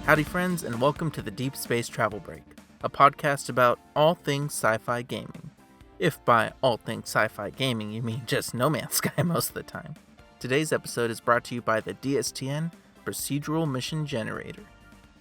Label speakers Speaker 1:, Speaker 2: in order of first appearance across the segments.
Speaker 1: Howdy friends, and welcome to the Deep Space Travel Break, a podcast about all things sci-fi gaming. If by all things sci-fi gaming you mean just No Man's Sky most of the time. Today's episode is brought to you by the DSTN Procedural Mission Generator.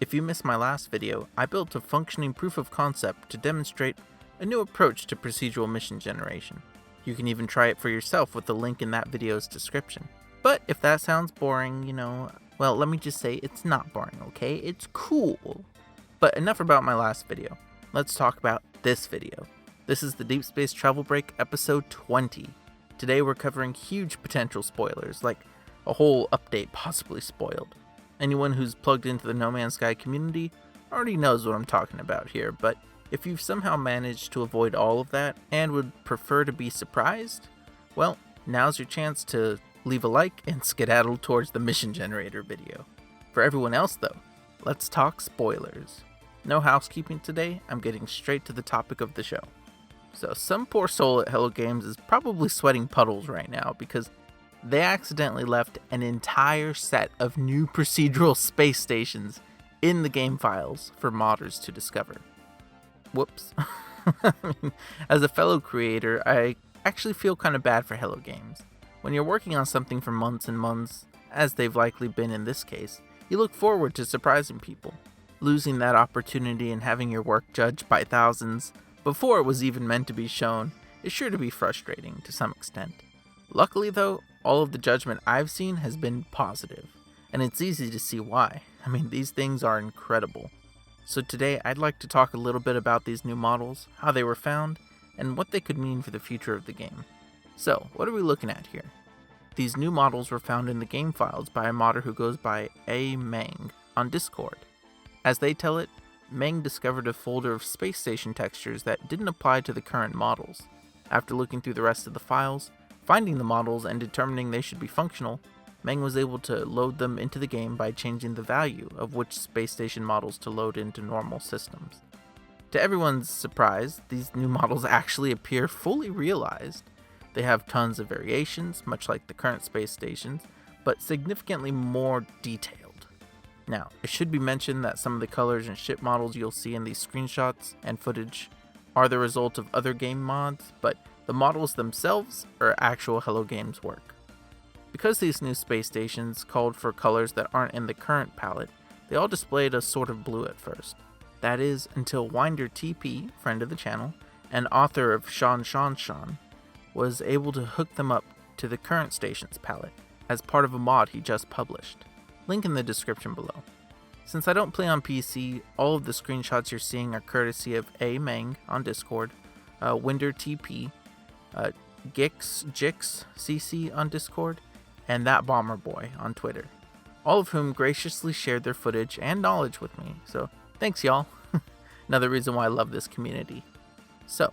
Speaker 1: If you missed my last video, I built a functioning proof of concept to demonstrate a new approach to procedural mission generation. You can even try it for yourself with the link in that video's description. But if that sounds boring, well, let me just say it's not boring, okay? It's cool. But enough about my last video. Let's talk about this video. This is the Deep Space Travel Break episode 20. Today we're covering huge potential spoilers, like a whole update possibly spoiled. Anyone who's plugged into the No Man's Sky community already knows what I'm talking about here, but if you've somehow managed to avoid all of that and would prefer to be surprised, well, now's your chance to leave a like and skedaddle towards the mission generator video. For everyone else though, let's talk spoilers. No housekeeping today, I'm getting straight to the topic of the show. So some poor soul at Hello Games is probably sweating puddles right now because they accidentally left an entire set of new procedural space stations in the game files for modders to discover. Whoops. As a fellow creator, I actually feel kind of bad for Hello Games. When you're working on something for months and months, as they've likely been in this case, you look forward to surprising people. Losing that opportunity and having your work judged by thousands before it was even meant to be shown is sure to be frustrating to some extent. Luckily though, all of the judgment I've seen has been positive, and it's easy to see why. These things are incredible. So today I'd like to talk a little bit about these new models, how they were found, and what they could mean for the future of the game. So, what are we looking at here? These new models were found in the game files by a modder who goes by Meng on Discord. As they tell it, Meng discovered a folder of space station textures that didn't apply to the current models. After looking through the rest of the files, finding the models and determining they should be functional, Meng was able to load them into the game by changing the value of which space station models to load into normal systems. To everyone's surprise, these new models actually appear fully realized. They have tons of variations, much like the current space stations, but significantly more detailed. Now, it should be mentioned that some of the colors and ship models you'll see in these screenshots and footage are the result of other game mods, but the models themselves are actual Hello Games work. Because these new space stations called for colors that aren't in the current palette, they all displayed a sort of blue at first. That is, until Winder TP, friend of the channel, and author of Sean, was able to hook them up to the current station's palette as part of a mod he just published. Link in the description below. Since I don't play on PC, all of the screenshots you're seeing are courtesy of Meng on Discord, Winder TP, Jix CC on Discord, and That Bomber Boy on Twitter, all of whom graciously shared their footage and knowledge with me, so thanks y'all. Another reason why I love this community. So,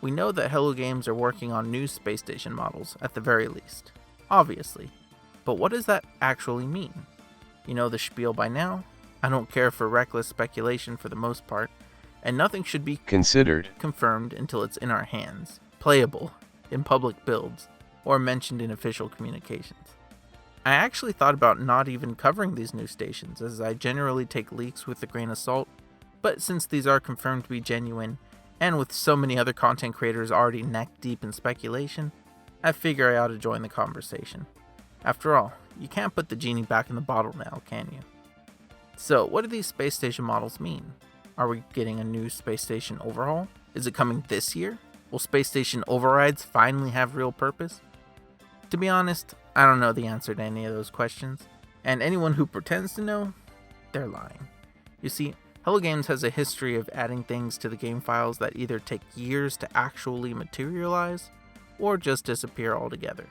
Speaker 1: we know that Hello Games are working on new space station models, at the very least. Obviously. But what does that actually mean? You know the spiel by now. I don't care for reckless speculation for the most part, and nothing should be confirmed until it's in our hands, playable, in public builds, or mentioned in official communications. I actually thought about not even covering these new stations, as I generally take leaks with a grain of salt, but since these are confirmed to be genuine, and with so many other content creators already neck deep in speculation, I figure I ought to join the conversation. After all, you can't put the genie back in the bottle now, can you? So, what do these space station models mean? Are we getting a new space station overhaul? Is it coming this year? Will space station overrides finally have real purpose? To be honest, I don't know the answer to any of those questions, and anyone who pretends to know, they're lying. You see, Hello Games has a history of adding things to the game files that either take years to actually materialize, or just disappear altogether.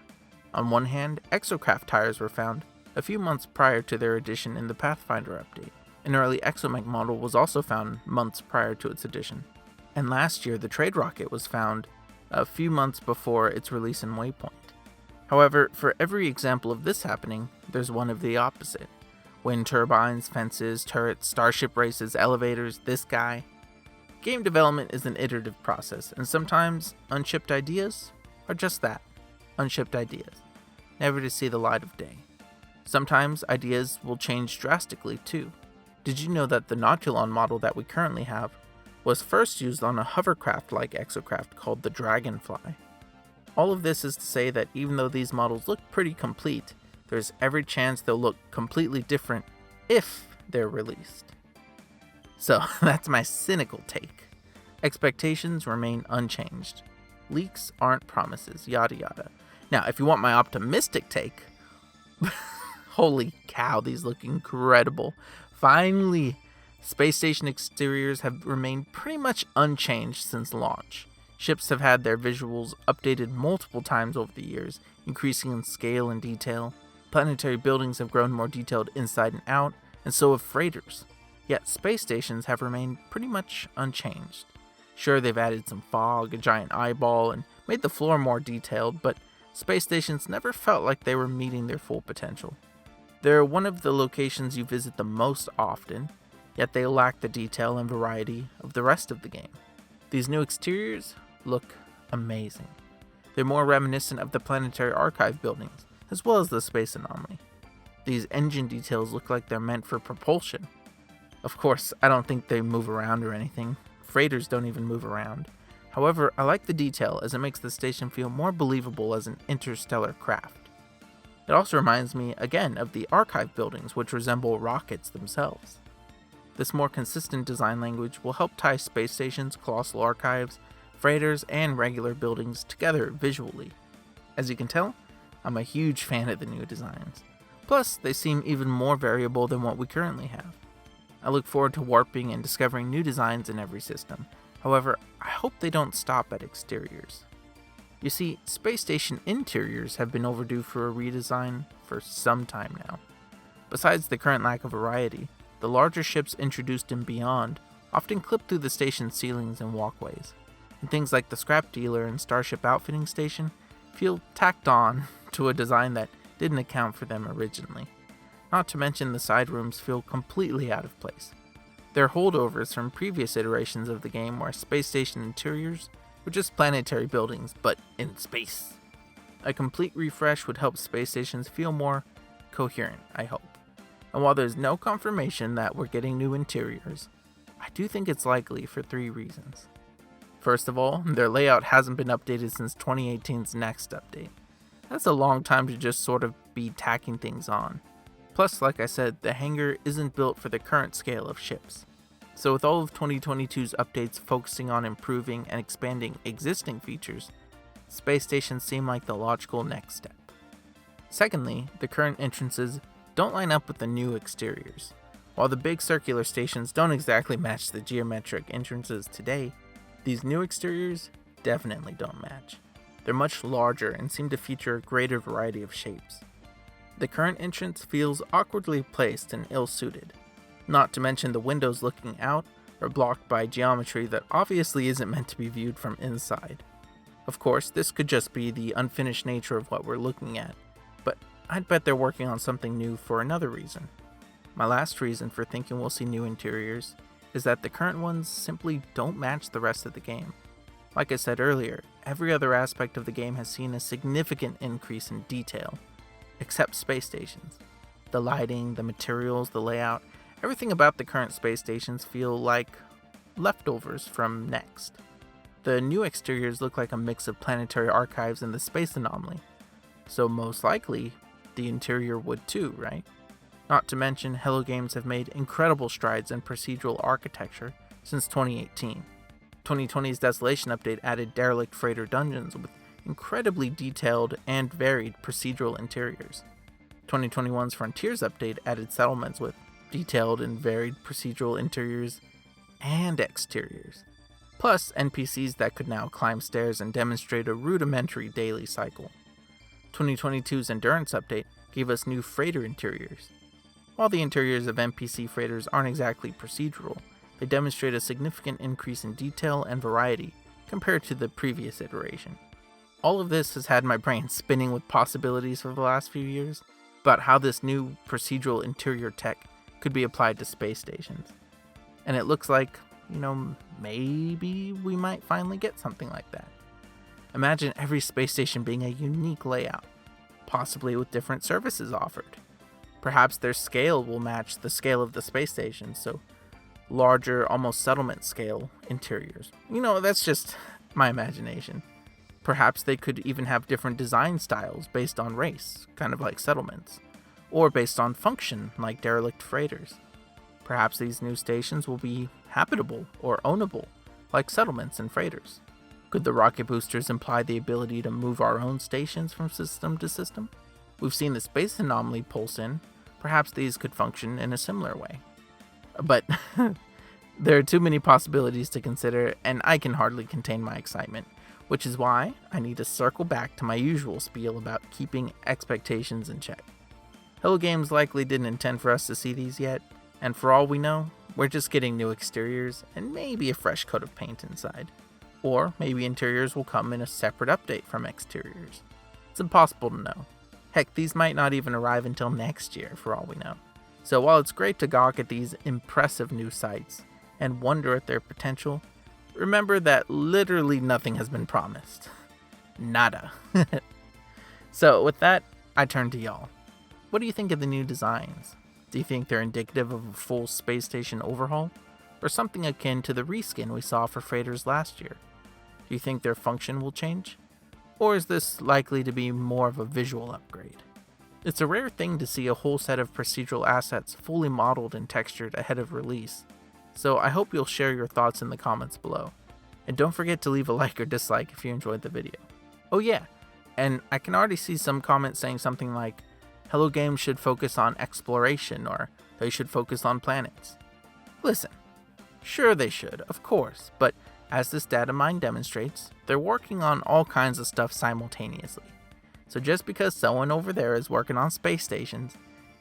Speaker 1: On one hand, exocraft tires were found a few months prior to their addition in the Pathfinder update. An early exomech model was also found months prior to its addition. And last year, the trade rocket was found a few months before its release in Waypoint. However, for every example of this happening, there's one of the opposite. Wind turbines, fences, turrets, starship races, elevators, this guy. Game development is an iterative process, and sometimes unshipped ideas are just that, unshipped ideas, never to see the light of day. Sometimes ideas will change drastically too, Did you know that the Nodulon model that we currently have was first used on a hovercraft-like exocraft called the Dragonfly? All of this is to say that even though these models look pretty complete, there's every chance they'll look completely different if they're released. So that's my cynical take. Expectations remain unchanged. Leaks aren't promises, yada yada. Now, if you want my optimistic take, holy cow, these look incredible. Finally, space station exteriors have remained pretty much unchanged since launch. Ships have had their visuals updated multiple times over the years, increasing in scale and detail. Planetary buildings have grown more detailed inside and out, and so have freighters. Yet space stations have remained pretty much unchanged. Sure, they've added some fog, a giant eyeball, and made the floor more detailed, but space stations never felt like they were meeting their full potential. They're one of the locations you visit the most often, yet they lack the detail and variety of the rest of the game. These new exteriors look amazing. They're more reminiscent of the Planetary Archive buildings, as well as the Space Anomaly. These engine details look like they're meant for propulsion. Of course, I don't think they move around or anything. Freighters don't even move around. However, I like the detail as it makes the station feel more believable as an interstellar craft. It also reminds me, again, of the Archive buildings, which resemble rockets themselves. This more consistent design language will help tie space stations, colossal archives, freighters, and regular buildings together visually. As you can tell, I'm a huge fan of the new designs. Plus, they seem even more variable than what we currently have. I look forward to warping and discovering new designs in every system. However, I hope they don't stop at exteriors. You see, space station interiors have been overdue for a redesign for some time now. Besides the current lack of variety, the larger ships introduced in Beyond often clip through the station's ceilings and walkways, and things like the scrap dealer and starship outfitting station feel tacked on to a design that didn't account for them originally. Not to mention the side rooms feel completely out of place. They're holdovers from previous iterations of the game where space station interiors were just planetary buildings, but in space. A complete refresh would help space stations feel more coherent, I hope. And while there's no confirmation that we're getting new interiors, I do think it's likely for 3 reasons. First of all, their layout hasn't been updated since 2018's next update. That's a long time to just sort of be tacking things on. Plus, like I said, the hangar isn't built for the current scale of ships. So with all of 2022's updates focusing on improving and expanding existing features, space stations seem like the logical next step. Secondly, the current entrances don't line up with the new exteriors. While the big circular stations don't exactly match the geometric entrances today, these new exteriors definitely don't match. They're much larger and seem to feature a greater variety of shapes. The current entrance feels awkwardly placed and ill-suited. Not to mention the windows looking out are blocked by geometry that obviously isn't meant to be viewed from inside. Of course, this could just be the unfinished nature of what we're looking at, but I'd bet they're working on something new for another reason. My last reason for thinking we'll see new interiors is that the current ones simply don't match the rest of the game. Like I said earlier, every other aspect of the game has seen a significant increase in detail, except space stations. The lighting, the materials, the layout, everything about the current space stations feel like leftovers from Next. The new exteriors look like a mix of Planetary Archives and the Space Anomaly, so most likely, the interior would too, right? Not to mention, Hello Games have made incredible strides in procedural architecture since 2018. 2020's Desolation update added derelict freighter dungeons with incredibly detailed and varied procedural interiors. 2021's Frontiers update added settlements with detailed and varied procedural interiors and exteriors, plus NPCs that could now climb stairs and demonstrate a rudimentary daily cycle. 2022's Endurance update gave us new freighter interiors. While the interiors of NPC freighters aren't exactly procedural, they demonstrate a significant increase in detail and variety compared to the previous iteration. All of this has had my brain spinning with possibilities for the last few years about how this new procedural interior tech could be applied to space stations. And it looks like, maybe we might finally get something like that. Imagine every space station being a unique layout, possibly with different services offered. Perhaps their scale will match the scale of the space station, so larger, almost settlement scale interiors. That's just my imagination. Perhaps they could even have different design styles based on race, kind of like settlements, or based on function, like derelict freighters. Perhaps these new stations will be habitable or ownable, like settlements and freighters. Could the rocket boosters imply the ability to move our own stations from system to system? We've seen the space anomaly pulse in. Perhaps these could function in a similar way. But there are too many possibilities to consider, and I can hardly contain my excitement, which is why I need to circle back to my usual spiel about keeping expectations in check. Hello Games likely didn't intend for us to see these yet, and for all we know, we're just getting new exteriors and maybe a fresh coat of paint inside. Or maybe interiors will come in a separate update from exteriors. It's impossible to know. Heck, these might not even arrive until next year for all we know. So while it's great to gawk at these impressive new sites and wonder at their potential, remember that literally nothing has been promised. Nada. So with that, I turn to y'all. What do you think of the new designs? Do you think they're indicative of a full space station overhaul? Or something akin to the reskin we saw for freighters last year? Do you think their function will change? Or is this likely to be more of a visual upgrade? It's a rare thing to see a whole set of procedural assets fully modeled and textured ahead of release, so I hope you'll share your thoughts in the comments below. And don't forget to leave a like or dislike if you enjoyed the video. Oh yeah, and I can already see some comments saying something like, Hello Games should focus on exploration, or they should focus on planets. Listen, sure they should, of course, but as this data mine demonstrates, they're working on all kinds of stuff simultaneously. So just because someone over there is working on space stations,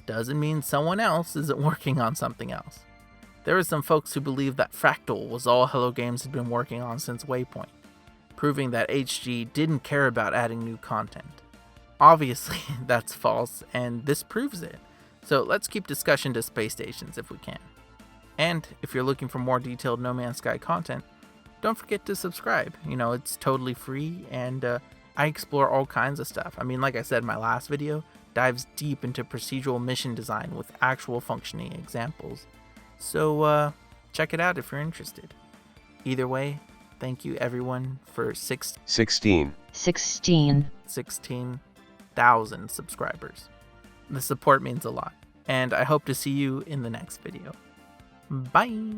Speaker 1: doesn't mean someone else isn't working on something else. There are some folks who believe that Fractal was all Hello Games had been working on since Waypoint, proving that HG didn't care about adding new content. Obviously, that's false, and this proves it. So let's keep discussion to space stations if we can. And if you're looking for more detailed No Man's Sky content, don't forget to subscribe. It's totally free, and I explore all kinds of stuff. Like I said, my last video dives deep into procedural mission design with actual functioning examples. So check it out if you're interested. Either way, thank you everyone for 16,000 subscribers. The support means a lot, and I hope to see you in the next video. Bye!